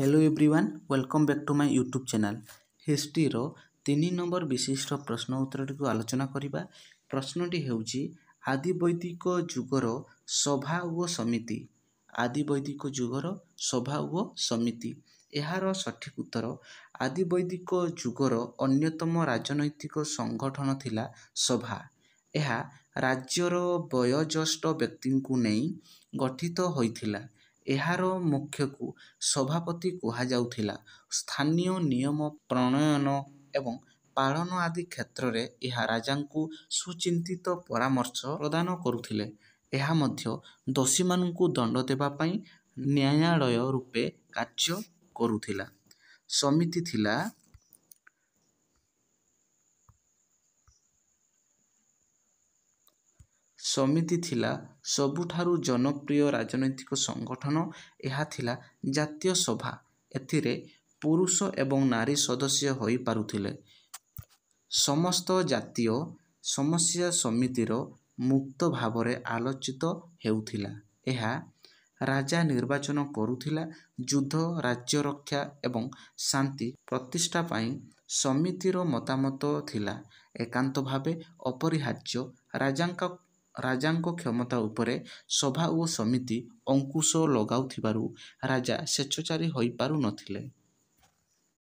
Hello everyone welcome back to my YouTube channel history रो 3 number विशिष्ट प्रश्न उत्तर को आलोचना करिबा। प्रश्नटी हेउची आदि वैदिक जुगर सभा व समिति। आदि वैदिक जुगर सभा व समिति एहार सठिक उत्तर आदि वैदिक जुगर अन्यतम राजनैतिक संगठन थिला सभा। एहा राज्यर वयोज्येष्ठ व्यक्ति को नहीं गठित होइथिला। एहार मुख्य को सभापति कुहा जाउथिला। स्थानीय नियम प्रणयन एवं पालन आदि क्षेत्र रे एहा राजा को सुचिंतित परामर्श प्रदान करुथिले। एहा मध्य दोषी मानकु दंड देबा पई न्यायालय रूपे कार्य करुथिला। समिति थिला समिति थिला सबुठारु जनप्रिय राजनैतिक संगठन। एहा थिला जातीय सभा। एथिरे पुरुष एवं नारी सदस्य होई पारुथिले। समस्त जातीय समस्या समितिर मुक्त भावरे आलोचित हेउथिला। एहा राजा निर्वाचन करुथिला। युद्ध राज्य रक्षा एवं शांति प्रतिष्ठा पाई समितिर मतामत थिला एकांत भावे अपरिहार्य। राजांको क्षमता उपरे सभा ओ समिति अंकुश लगाउथिबारु राजा स्वेच्छाचारी होई पारु नथिले।